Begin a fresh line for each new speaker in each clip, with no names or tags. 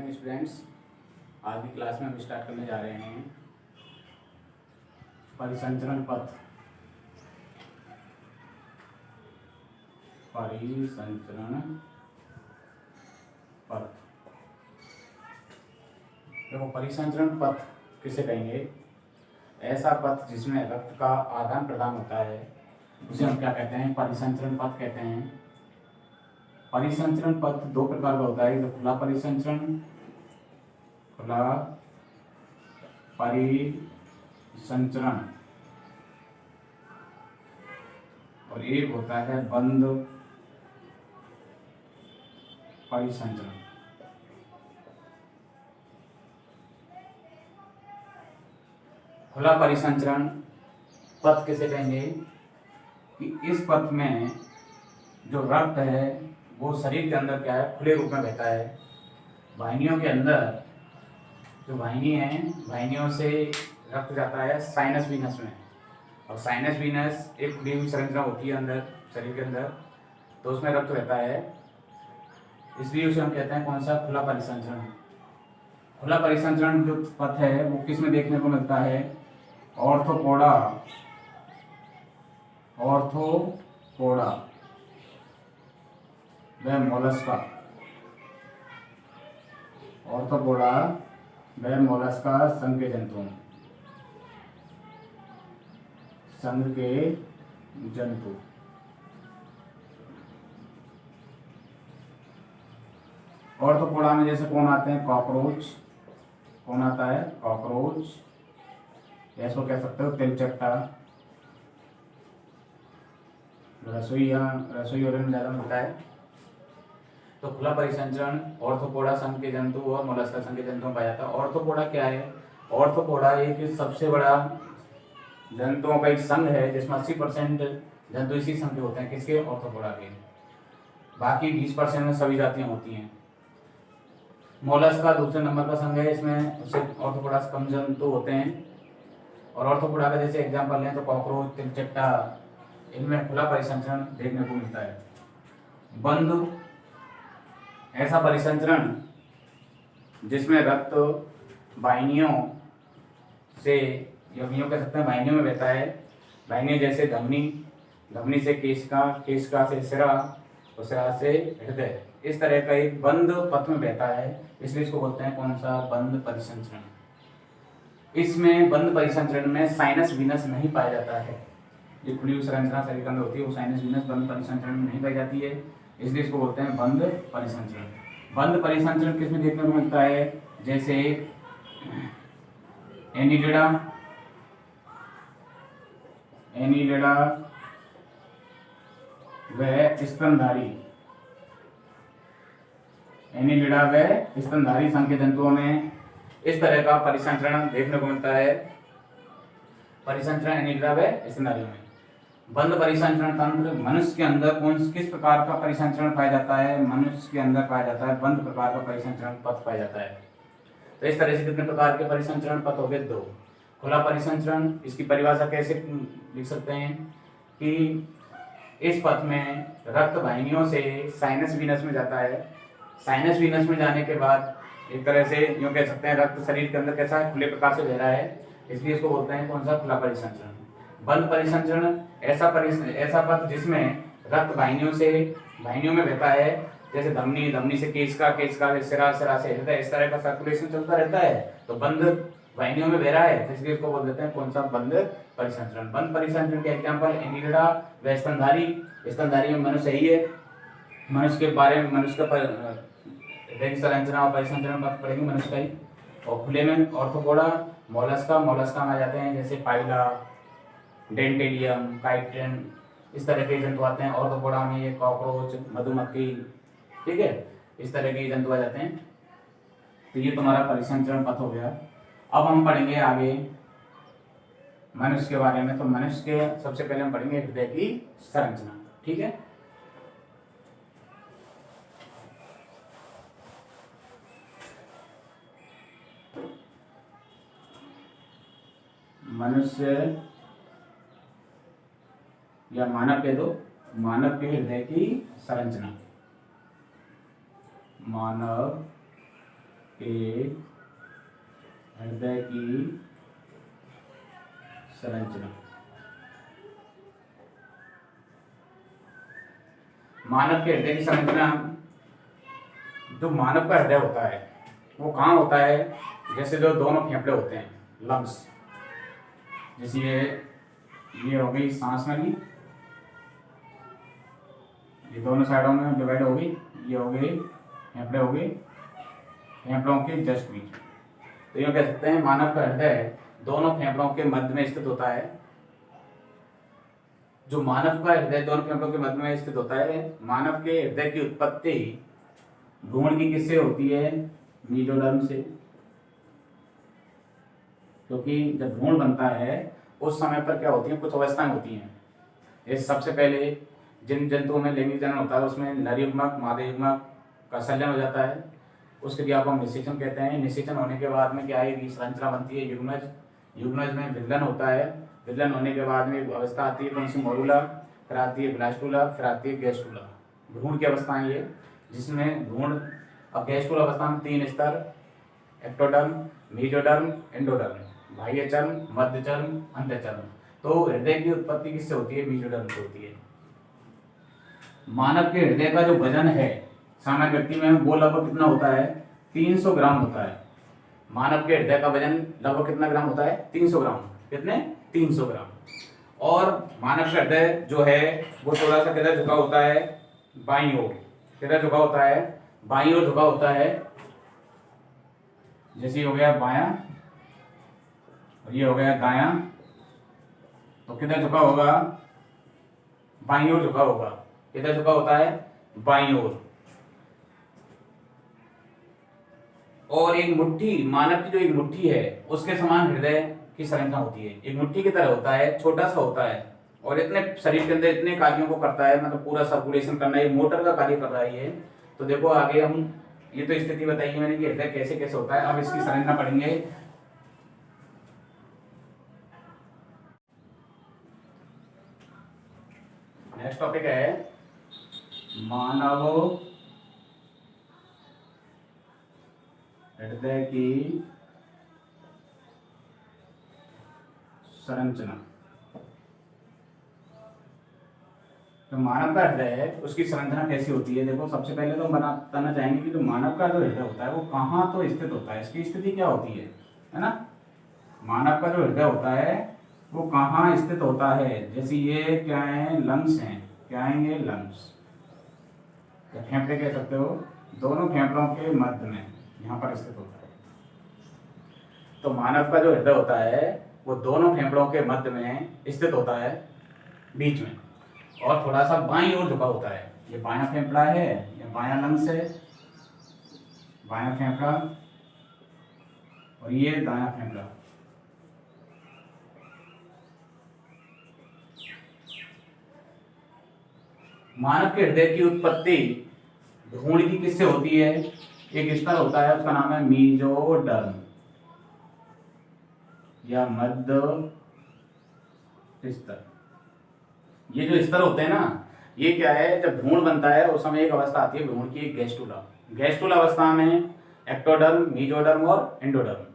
Morning students. आज की class में हम स्टार्ट करने जा रहे हैं परिसंचरण पथ। परिसंचरण पथ, देखो परिसंचरण पथ किसे कहेंगे? ऐसा पथ जिसमें रक्त का आदान प्रदान होता है उसे हम क्या कहते हैं? परिसंचरण पथ कहते हैं। परिसंचरण पथ दो प्रकार का होता है, खुला परिसंचरण, खुला परिसंचरण, और एक होता है बंद परिसंचरण। खुला परिसंचरण पथ किसे कहेंगे? कि इस पथ में जो रक्त है वो शरीर के अंदर क्या है? खुले रूप में बहता है। वाहिनियों के अंदर जो वाहिनी है, वाहिनियों से रक्त जाता है साइनस वीनस में, और साइनस वीनस एक खुली हुई संरचना होती है अंदर शरीर के अंदर, तो उसमें रक्त रहता है। इसलिए उसे हम कहते हैं कौन सा? खुला परिसंचरण। खुला परिसंचरण जो पथ है वो किस में देखने को मिलता है? ऑर्थोपोडा, ऑर्थोपोडा व मोलस्का, ऑर्थोपोडा व मोलस्का संघ के जंतुओं, संघ के जंतु। ऑर्थोपोडा में जैसे कौन आते हैं? कॉकरोच। कौन आता है? कॉकरोच, इसको कह सकते हो तिलचट्टा। रसोई ओरन में ज़्यादा मिलता है। तो खुला परिसंचरण ऑर्थोपोडा संघ के जंतु और मोलस्का संघ के जंतु में पाया जाता है। ऑर्थोपोडा क्या है? ऑर्थोपोडा एक सबसे बड़ा जंतुओं का एक संघ है जिसमें 80% जंतु इसी संघ के होते हैं। किसके? ऑर्थोपोडा के। बाकी 20% में सभी जातियां होती हैं। मोलस्का दूसरे नंबर का संघ है, इसमें उससे ऑर्थोपोडा से कम जंतु होते हैं। और ऑर्थोपोडा का जैसे एग्जाम्पल लें तो कॉकरोच, तिलचट्टा, इनमें खुला परिसंचरण देखने को मिलता है। बंद ऐसा परिसंचरण जिसमें रक्त वाहिनियों से, यूं कह सकते हैं वाहिनियों में बहता है। वाहिनियां जैसे धमनी, धमनी से केशिका, केशिका से सिरा, और सिरा से हृदय, इस तरह का एक बंद पथ में बहता है। इसलिए इसको बोलते हैं कौन सा? बंद परिसंचरण। इसमें बंद परिसंचरण में साइनस वीनस नहीं पाया जाता है। जो खुली हुई संरचना शरीर के अंदर होती है वो साइनस वीनस बंद परिसंचरण में नहीं पाई जाती है, इसलिए इसको बोलते हैं बंद परिसंचरण। बंद परिसंचरण किस में देखने को मिलता है? जैसे एनिलिडा, एनिलिडा व स्तनधारी, एनिलिडा व स्तनधारी संघ के जंतुओं में इस तरह का परिसंचरण देखने को मिलता है। परिसंचरण एनिलिडा व स्तनधारियों में। बंद परिसंचरण तंत्र मनुष्य के अंदर किस प्रकार का परिसंचरण पाया जाता है? मनुष्य के अंदर पाया जाता है बंद प्रकार का परिसंचरण पथ पाया जाता है। तो इस तरह से कितने प्रकार के परिसंचरण पथ हो गए? दो। खुला परिसंचरण, इसकी परिभाषा कैसे लिख सकते हैं? कि इस पथ में रक्त वाहिनियों से साइनस वीनस में जाता है। साइनस वीनस में जाने के बाद एक तरह से यूं कह सकते हैं रक्त शरीर के अंदर कैसा है? खुले प्रकार से बह रहा है, इसलिए इसको बोलते हैं कौन सा? खुला परिसंचरण। बंद परिसंचरण ऐसा पथ जिसमें रक्त वाहिनियों में बहता है, जैसे धमनी, धमनी से केशिका, केशिका से सिरा, सिरा से हृदय, इस तरह का सर्कुलेशन चलता रहता है, तो बंद वाहिनियों में बह रहा है, तो इसलिए इसको बोल देते हैं कौन सा? बंद परिसंचरण। बंद परिसंचरण के एग्जाम्पल एनिलिडा व स्तनधारी। स्तनधारी में मनुष्य ही है। मनुष्य के बारे में, मनुष्य का संरचना और परिसंचरण बात पढ़ेंगे मनुष्य का ही। और खुले में ऑर्थोपोडा, मोलस्का, मोलस्का में आ जाते हैं जैसे पाइला, डेंटेलियम, काइटिन, इस तरह के जंतु आते हैं। ऑर्थोपोडा में ये कॉकरोच, मधुमक्खी, ठीक है, इस तरह के जंतु आ जाते हैं। तो ये तुम्हारा परिसंचरण पथ हो गया। अब हम पढ़ेंगे आगे मनुष्य के बारे में। तो मनुष्य के सबसे पहले हम पढ़ेंगे हृदय की संरचना, ठीक है। मनुष्य या मानव के दो, मानव के हृदय की संरचना, मानव के हृदय की संरचना। मानव के हृदय की संरचना, जो मानव का हृदय होता है वो कहाँ होता है? जैसे जो दोनों फेफड़े होते हैं, लंग्स, जैसे ये हो गई सांस नली, ये दोनों साइडों में डिवाइड हो गई, ये हो गई फेफड़े, हो गई फेफड़ों के जस्ट बीच। तो ये कह सकते हैं मानव का हृदय दोनों फेफड़ों के मध्य में स्थित होता है। जो मानव का हृदय दोनों फेफड़ों के मध्य में स्थित होता है, मानव के हृदय की उत्पत्ति भ्रूण की किससे होती है? मीजोडर्म से। क्योंकि जब भ्रूण बनता है उस समय पर क्या होती है, कुछ अवस्थाएं होती हैं। इस सबसे पहले जिन जंतुओं में लैंगिक जनन होता है उसमें नर युग्मक मादा युग्मक का संलयन हो जाता है, उसके क्रिया को हम निषेचन कहते हैं। निषेचन होने के बाद में क्या है, संरचना बनती है युग्मज। युग्मज में विदलन होता है, विदलन होने के बाद में अवस्था आती है कौन सी? मोरुला, फिर आती है ब्लास्टुला, फिर आती है गैस्टुला। भ्रूण की अवस्थाएं ये, जिसमें भ्रूण, अब गैस्टुला अवस्था में 3 स्तर, एक्टोडर्म, मीजोडर्म, एंडोडर्म, बाह्य चर्म, मध्य चर्म, अंतःचर्म। तो हृदय की उत्पत्ति किससे होती है? मीजोडर्म से होती है। मानव के हृदय का जो वजन है सामान्य व्यक्ति में वो लगभग कितना होता है? 300 ग्राम होता है। मानव के हृदय का वजन लगभग कितना ग्राम होता है? 300 ग्राम। कितने? 300 ग्राम। और मानव का हृदय जो है वो थोड़ा सा किधर झुका होता है? बाईं ओर। किधर झुका होता है? बाईं ओर झुका होता है। जैसे हो गया बायां और ये हो गया दायां, तो किधर झुका होगा? बाईं ओर झुका होगा। किधर झुका होता है? बाईं ओर। और एक मुट्ठी, मानव की जो एक मुट्ठी है उसके समान हृदय की संरचना होती है। एक मुट्ठी की तरह होता है, छोटा सा होता है और इतने शरीर के अंदर इतने कार्यों को करता है, मतलब पूरा सर्कुलेशन करना, ये मोटर का कार्य कर रहा है ये। तो देखो आगे हम, ये तो स्थिति बताई है मैंने कि हृदय कैसे कैसे होता है। अब इसकी संरचना पढ़ेंगे। नेक्स्ट टॉपिक है मानव हृदय की संरचना। तो मानव का हृदय है उसकी संरचना कैसी होती है? देखो सबसे पहले तो हम बताना चाहेंगे कि जो मानव का जो हृदय होता है वो कहाँ तो स्थित होता है, इसकी स्थिति क्या होती है ना? मानव का जो हृदय होता है वो कहाँ स्थित होता है? जैसे ये क्या है? लंग्स हैं। क्या है ये? लंग्स, या फेफड़े कह सकते हो। दोनों फेफड़ों के मध्य में यहाँ पर स्थित होता है। तो मानव का जो हृदय होता है वो दोनों फेफड़ों के मध्य में स्थित होता है, बीच में, और थोड़ा सा बाईं ओर झुका होता है। ये बायां फेफड़ा है, ये बायां लंग्स है, बायां फेफड़ा, और ये दायां फेफड़ा। मानव के हृदय की उत्पत्ति भ्रूण की किससे होती है? एक स्तर होता है उसका नाम है मीजोडर्म या मध्य स्तर। ये जो स्तर होते हैं ना, ये क्या है, जब भ्रूण बनता है उस समय एक अवस्था आती है भ्रूण की, गैस्टुला। गैस्टुला अवस्था में एक्टोडर्म, मीजोडर्म और एंडोडर्म।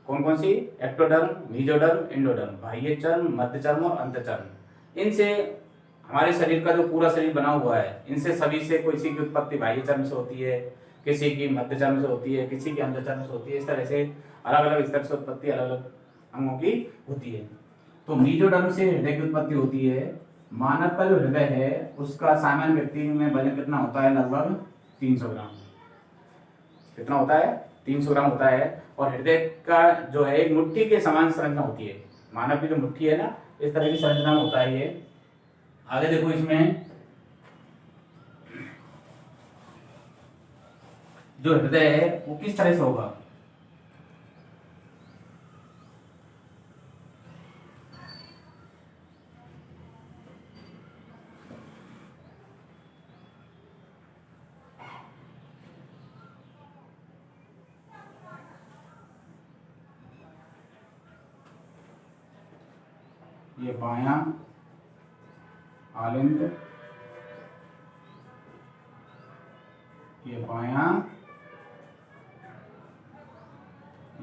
कौन कौन सी? एक्टोडर्म, मीजोडर्म, एंडोडर्म, बाह्य चर्म, मध्य चर्म और अंतःचर्म। इनसे हमारे शरीर का जो पूरा शरीर बना हुआ है, इनसे सभी से किसी की उत्पत्ति बाह्य चर्म से होती है, किसी की मध्य चर्म से होती है, किसी की अंतःचर्म से होती है। इस तरह से अलग अलग स्तर से उत्पत्ति अलग अलग अंगों की होती है। तो मीजोडर्म से हृदय की उत्पत्ति होती है। मानव का जो हृदय है उसका सामान्य व्यक्ति में वजन कितना होता है? लगभग 300 ग्राम। कितना होता है? 300 ग्राम होता है। और हृदय का जो है एक मुट्ठी के समान संरचना होती है। मानव की जो मुट्ठी है ना, इस तरह की संरचना होता है ये। आगे देखो इसमें जो हृदय है वो किस तरह से होगा? ये बायां आलिंद, ये बायां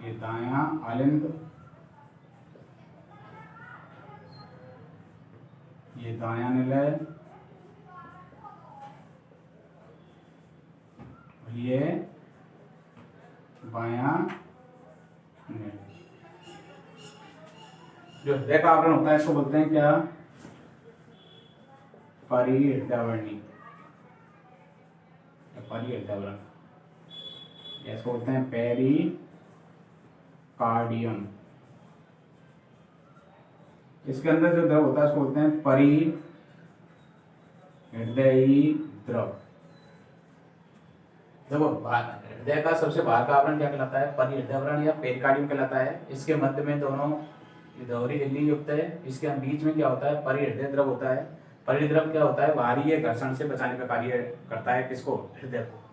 ये दायां आलिंद, ये दायां निलय, ये बायां निलय। जो हृदय का आवरण होता है इसको बोलते हैं क्या? परिहृदयावरणी, परिहृदयावरण, इसको बोलते हैं पेरिकार्डियम। इसके अंदर जो द्रव होता है उसको बोलते हैं परिहृदयी द्रव। देखो हृदय का सबसे बाहर का आवरण क्या कहलाता है? परिहृदयावरण या पेरिकार्डियम कहलाता है। इसके मध्य में दोनों दोहरी झिल्ली युक्त है। इसके बीच में क्या होता है? परिहृदय द्रव होता है। परिहृदय द्रव क्या होता है? बाहरी घर्षण से बचाने का कार्य करता है। किसको? हृदय को।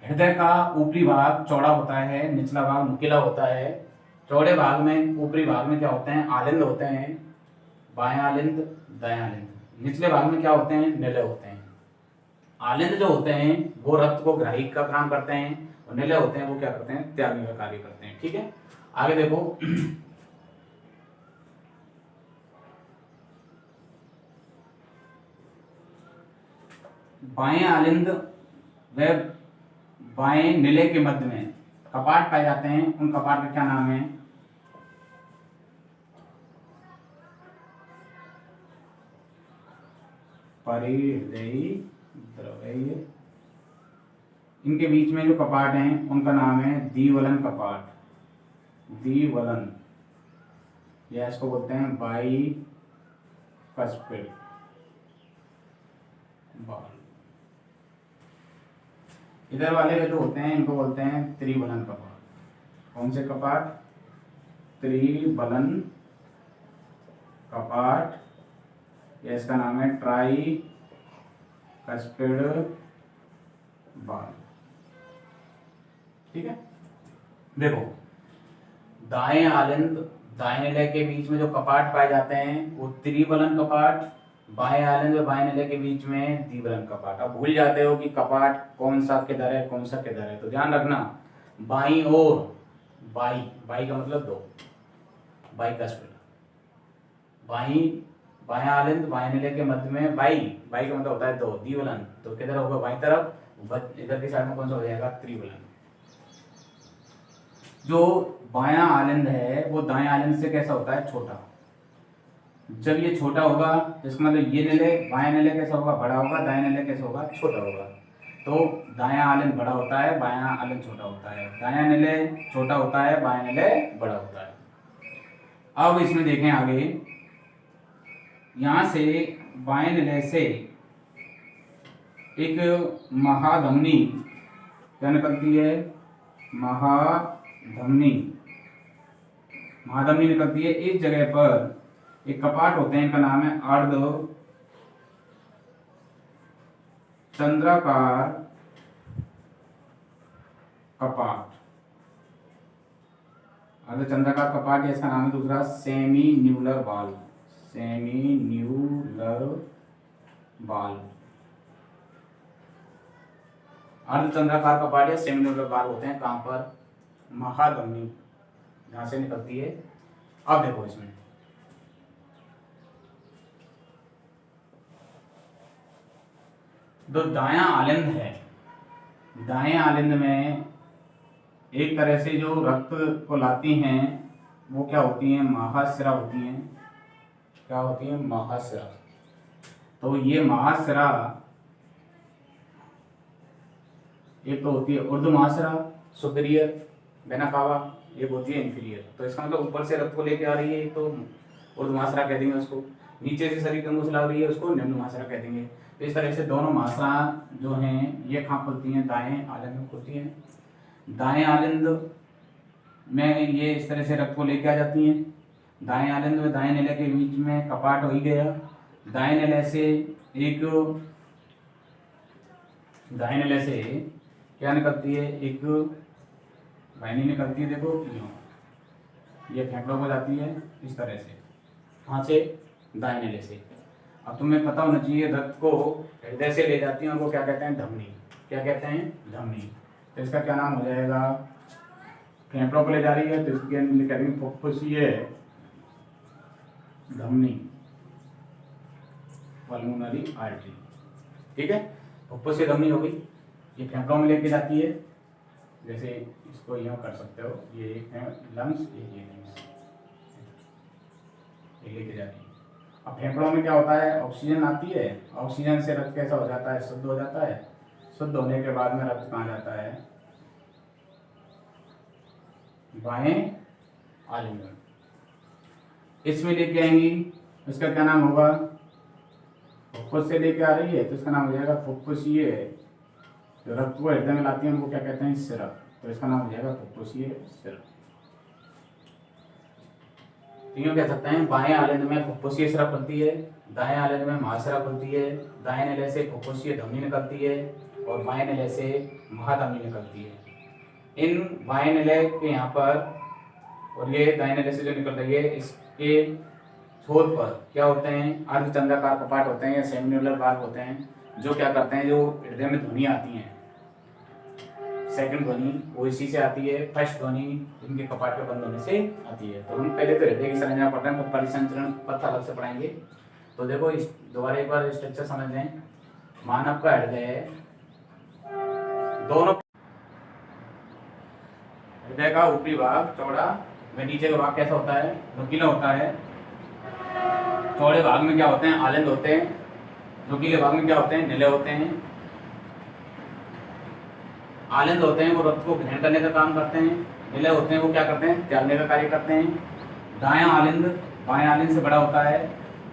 हृदय का ऊपरी भाग चौड़ा होता है, निचला भाग नुकीला होता है। चौड़े भाग में, ऊपरी भाग में क्या होते हैं? आलिंद होते हैं, बायां आलिंद, दायां आलिंद। निचले भाग में क्या होते हैं? निलय होते हैं। आलिंद जो होते हैं वो रक्त को ग्राही का काम करते हैं, और निलय होते हैं वो क्या करते हैं? त्यागी का कार्य करते हैं। ठीक है, आगे देखो। बाएं आलिंद व बाएं निलय के मध्य में कपाट पाए जाते हैं। उन कपाट का क्या नाम है? परिहृदयी द्रव। इनके बीच में जो कपाट हैं उनका नाम है द्विवलन कपाट। द्विवलन, या इसको बोलते हैं बाइकस्पिड बाल। इधर वाले जो होते हैं इनको बोलते हैं त्रिवलन कपाट। कौन से कपाट? त्रिवलन कपाट, या इसका नाम है ट्राइकस्पिड बाल। ठीक है, देखो दाएं आलिंद दाएं निलय के बीच में जो कपाट पाए जाते हैं वो त्रिवलन कपाट, बाएं आलिंद व बाएं निलय के बीच में द्विवलन कपाट। अब भूल जाते हो कि कपाट कौन सा किधर है, कौन सा किधर है, तो ध्यान रखना बाई और बाई, बाई का मतलब दो, बाई का स्पेल बाई, बायां आलिंद बाएं निलय के मध्य में बाई, बाई का मतलब होता है दो, द्विवलन, तो किधर होगा? बाई तरफ। इधर की साइड में कौन सा हो जाएगा? त्रिवलन। जो बायां आलिंद है वो दाएं आलिंद से कैसा होता है? छोटा। जब ये छोटा होगा इसका मतलब ये निलय, बायां निलय कैसा होगा? बड़ा होगा। दायां निलय कैसा होगा? छोटा होगा। तो दायां आलिंद बड़ा होता है, बायां आलिंद छोटा होता है। दायां निलय छोटा होता है, बायां निलय बड़ा होता है। अब इसमें देखें आगे, यहां से बाएं निलय से एक महाधमनी क्या निकलती है? महाधमनी निकलती है। इस जगह पर एक कपाट होते हैं, इनका नाम है अर्ध चंद्राकार कपाट। अर्ध चंद्राकार कपाट, इसका नाम है दूसरा सेमी न्यूलर बाल। सेमी न्यूलर बाल, अर्ध चंद्राकार कपाट या सेमी न्यूलर बाल होते हैं कहां पर? महाधमनी, यहां से निकलती है। अब देखो इसमें जो दायां आलिंद है, दाएं आलिंद में एक तरह से जो रक्त को लाती हैं वो क्या होती हैं? महाशिरा होती हैं। क्या होती है? महाशिरा। तो ये महाशिरा एक तो होती है ऊर्ध्व महाशिरा, सुपीरियर वेना कावा, एक होती है इंफीरियर। तो इसका मतलब ऊपर से रक्त को लेके आ रही है तो ऊर्ध्व महाशिरा कह देंगे उसको, नीचे से शरीर के अंगों से ला रही है उसको निम्न महाशिरा कह देंगे। तो इस तरह से दोनों महाशिरा जो हैं ये कहाँ खुलती हैं? दाएं आलिंद में खुलती हैं। दाएं आलिंद में ये इस तरह से रक्त को लेके आ जाती हैं। दाएं आलिंद में दाएं निलय के बीच में कपाट हो ही गया। दाएं निलय से एक, दाएं निलय से क्या निकलती है? एक वाहिनी निकलती है। देखो ये फेफड़ों को जाती है इस तरह से, कहाँ से? दाएं निलय से। अब तुम्हें पता होना चाहिए रक्त को हृदय से ले जाती है, उनको क्या कहते हैं? धमनी। क्या कहते हैं? धमनी। तो इसका क्या नाम हो जाएगा? फेफड़ों को ले जा रही है तो इसके अंदर करेंगे फुफ्फुसीय धमनी, पल्मोनरी आर्टरी। ठीक है, फुफ्फुसीय धमनी हो गई, ये फेफड़ों में लेके जाती है, जैसे इसको यूं कर सकते हो, ये एक है लंग्स, ये लंग्स, ये लेके जाती है। अब फेफड़ों में क्या होता है, ऑक्सीजन आती है, ऑक्सीजन से रक्त कैसा हो जाता है, शुद्ध हो जाता है। शुद्ध होने के बाद में रक्त कहाँ जाता है, बाएं आलिंगन, इसमें लेके आएंगी। इसका क्या नाम होगा, फुफ्फुस से लेके आ रही है तो इसका नाम हो जाएगा फुफ्फुसीय, जो रक्त को हृदय में लाती है उनको क्या कहते हैं, सिरप, तो इसका नाम हो जाएगा फुफ्फुसीय सिरप। तो यूँ कह सकते हैं, बाएं आलिंद में फुफ्फुसीय सिरप बनती है, दाएं आलिंद में महासिरप बनती है, दाएं नेले से फुफ्फुसीय धमनी निकलती है और बाएं नेले से महाधमनी निकलती है। इन बाएं नेले के यहाँ पर और ये दाएं नेले से जो निकल रही है, इसके छोर पर क्या होते हैं, अर्धचंद्राकार कपाट होते हैं या सेमिन्यूलर वाल्व होते हैं, जो क्या करते हैं, जो हृदय में ध्वनि आती है, सेकंड ध्वनि वो इसी से आती है, फर्स्ट ध्वनि इनके कपाट के बंद होने से आती है। तो हम पहले तो हृदय की संरचना पढ़ रहे हैं, तो परिसंचरण पथ अलग से पढ़ाएंगे। तो देखो इस दोबारा एक बार स्ट्रक्चर समझ लें। मानव का हृदय, दोनों हृदय का ऊपरी भाग चौड़ा व नीचे का भाग कैसा होता है, नुकीला होता है। चौड़े भाग में क्या होते हैं, आलिंद होते हैं, नुकीले भाग में क्या होते हैं, निले होते हैं। आलिंद होते हैं वो रक्त को ग्रहण करने का काम करते हैं, निले होते हैं वो क्या करते हैं, त्यागने का कार्य करते हैं। दायां आलिंद बाएं आलिंद से बड़ा होता है,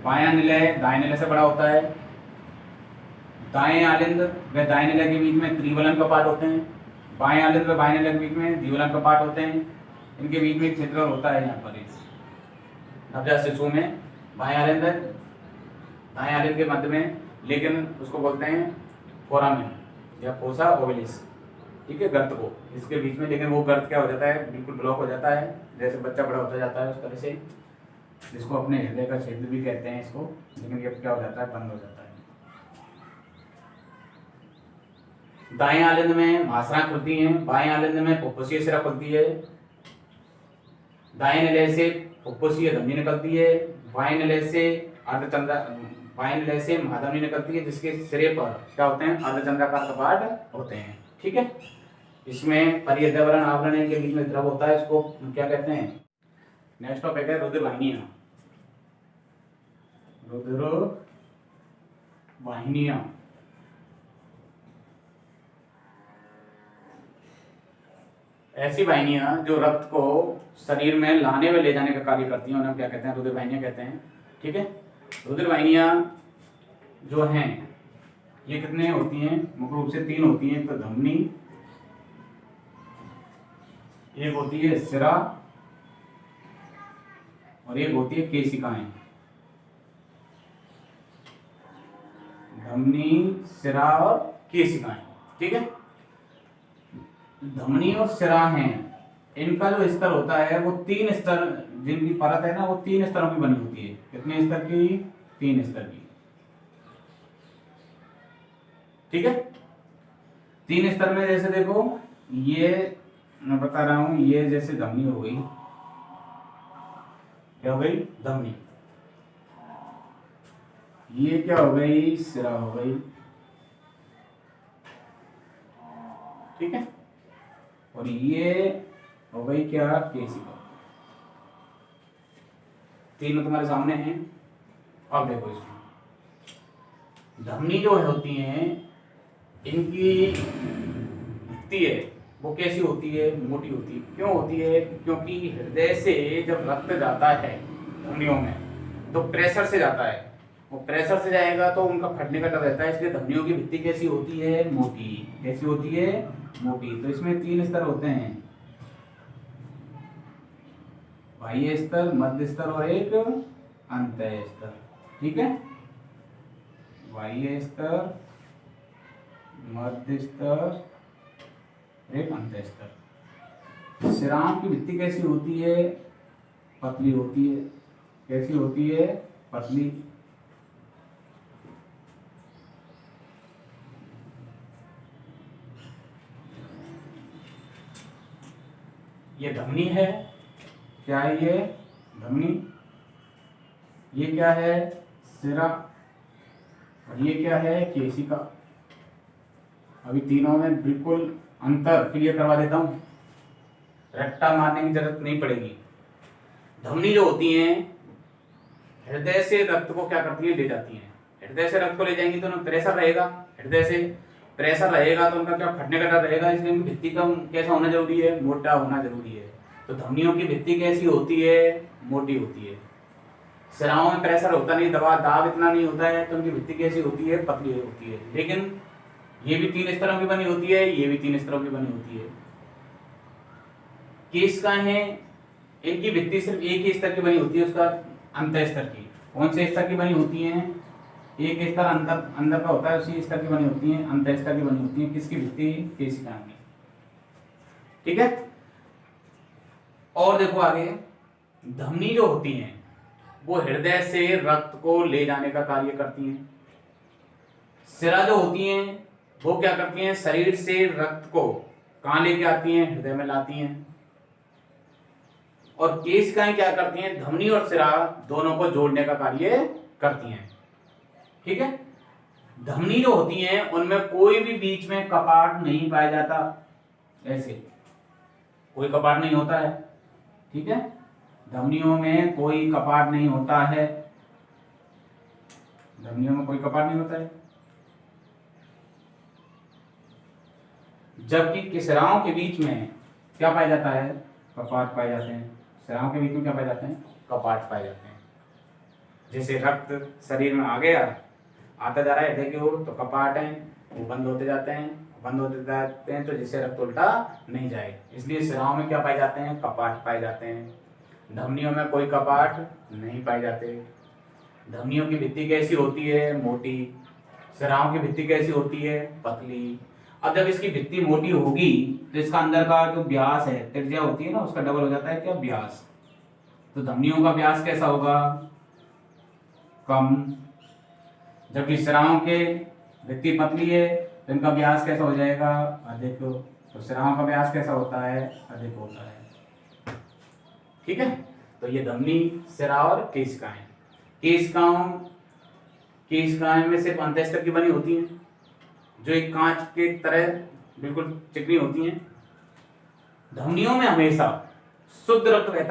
बायां निलय दाएं निलय से बड़ा होता है। दाएं आलिंद व दाएं निलय के बीच में त्रिवलन कपाट होते हैं, बाएं आलिंद व बाएं निलय के बीच में द्विवलन कपाट होते हैं। इनके बीच में एक छिद्र होता है यहाँ पर, नवजात शिशु में बाएं आलिंद दाएं आलिंद के मध्य में, लेकिन उसको बोलते हैं फोरामेन या फोसा ओवलिस, ठीक है, गर्त को इसके बीच में। लेकिन वो गर्त क्या हो जाता है, बिल्कुल ब्लॉक हो जाता है, जैसे बच्चा बड़ा होता जाता है उस तरह से, जिसको अपने हृदय का क्षेत्र भी कहते हैं इसको, लेकिन ये क्या हो जाता है, बंद हो जाता है। दाएं आलिंद में महासरा खुलती है, बाएं आलिंद में फुफ्फुसीय सिरा खुलती है। दाएं निलय से फुफ्फुसीय धमनी निकलती है, बाएं निलय से बाएं निलय से महाधमनी निकलती है, जिसके सिरे पर क्या होते हैं, अर्धचंद्राकार कपाट होते हैं। ठीक है, इसमें परिहृदयवरण आवरण के बीच में द्रव होता है, इसको क्या कहते हैं। नेक्स्ट टॉपिक है रुधिर वाहिनियां। रुधिर वाहिनियां ऐसी वाहिनियां जो रक्त को शरीर में लाने व ले जाने का कार्य करती हैं, उन्हें क्या कहते हैं, रुधिर वाहिनियां कहते हैं। ठीक है, रुधिर वाहिनियां जो हैं ये कितने होती हैं, मुख्य रूप से तीन होती हैं। तो धमनी, एक होती है सिरा और एक होती है केशिकाएं। धमनी, सिरा और केशिकाएं। ठीक है, धमनी और सिरा हैं, इनका जो स्तर होता है वो तीन स्तर, जिनकी परत है ना वो तीन स्तरों की बनी होती है। कितने स्तर की, तीन स्तर की। ठीक है, तीन स्तर में जैसे देखो, ये मैं बता रहा हूं, ये जैसे धमनी हो गई, क्या हो गई, धमनी। ये क्या हो गई, सिरा हो गई। ठीक है, और ये हो गई क्या, केशिका। तीनों तुम्हारे सामने हैं। अब देखो इसमें धमनी जो होती हैं, इनकी भित्ति है वो कैसी होती है, मोटी होती है। क्यों होती है, क्योंकि हृदय से जब रक्त जाता है धमनियों में तो प्रेशर से जाता है, वो प्रेशर से जाएगा तो उनका फटने का डर रहता है, इसलिए धमनियों की भित्ति कैसी होती है, मोटी। कैसी होती है, मोटी। तो इसमें तीन स्तर होते हैं, बाह्य स्तर, मध्य स्तर और एक अंतः स्तर। ठीक है, बाह्य स्तर, मध्य स्तर, एक अंतः स्तर। सिराओं की भित्ति कैसी होती है, पतली होती है। कैसी होती है, पतली। ये धमनी है, क्या है ये धमनी, ये क्या है सिरा, और ये क्या है केशिका। अभी तीनों में बिल्कुल अंतर क्लियर करवा देता हूं, रट्टा मारने की जरूरत नहीं पड़ेगी। धमनी जो होती हैं हृदय से रक्त को क्या करती है, ले जाती हैं। हृदय से रक्त को ले जाएंगी तो उनमें प्रेशर रहेगा, हृदय से प्रेशर रहेगा तो उनका क्या फटने का डर रहेगा, इसलिए उनकी भित्ति का कैसा होना जरूरी है, मोटा होना जरूरी है। तो धमनियों की भित्ति कैसी होती है, मोटी होती है। सिराओं में प्रेशर होता नहीं, दाब इतना नहीं होता है, तो उनकी भित्ति कैसी होती है, पतली होती है। लेकिन ये भी 3 स्तरों की बनी होती है, ये भी 3 स्तरों की बनी होती है। केशिकाएं इनकी भित्ति सिर्फ एक ही स्तर की बनी होती है, उसका अंत स्तर की। कौन से स्तर की बनी होती है, एक स्तर अंदर का होता है, उसी स्तर की बनी होती है, अंत स्तर की बनी होती है। किसकी भित्ति, केशिकाओं की। ठीक है, और देखो आगे, धमनी जो होती हैं वो हृदय से रक्त को ले जाने का कार्य करती हैं। सिरा जो होती हैं वो क्या करती हैं, शरीर से रक्त को कहां लेके आती हैं, हृदय में लाती हैं। और केशिकाएं क्या करती हैं, धमनी और सिरा दोनों को जोड़ने का कार्य करती हैं। ठीक है, धमनी जो होती हैं उनमें कोई भी बीच में कपाट नहीं पाया जाता, ऐसे कोई कपाट नहीं होता है। ठीक है, धमनियों में कोई कपाट नहीं होता है, धमनियों में कोई कपाट नहीं होता है। जबकि सिराओं के बीच में क्या पाया जाता है, कपाट पाए जाते हैं। सिराओं के बीच में क्या पाए जाते हैं, कपाट पाए जाते हैं। जैसे रक्त शरीर में आ गया, आता जा रहा है हृदय की ओर, तो कपाट हैं वो बंद होते जाते हैं, बंद होते जाते हैं, तो जिससे रक्त उल्टा नहीं जाए, इसलिए सिराओं में क्या पाए जाते हैं, कपाट पाए जाते हैं। धमनियों में कोई कपाट नहीं पाए जाते। धमनियों की भित्ति कैसी होती है, मोटी। सिराओं की भित्ति कैसी होती है, पतली। अब जब इसकी भित्ति मोटी होगी तो इसका अंदर का जो व्यास है, त्रिज्या होती है ना, उसका डबल हो जाता है क्या, व्यास। तो धमनियों का व्यास कैसा होगा, कम। जबकि सिराओं के भित्ति पतली है तो इनका व्यास कैसा हो जाएगा, अधिक। तो सिराओं का व्यास कैसा होता है, अधिक होता है। ठीक है, तो ये धमनी, सिरा और केशिकाएं। केशिकाएं में सिर्फ अंतःस्तर की बनी होती हैं, जो एक कांच के तरह बिल्कुल चिकनी होती हैं। धमनियों में हमेशा शुद्ध रक्त रहता है।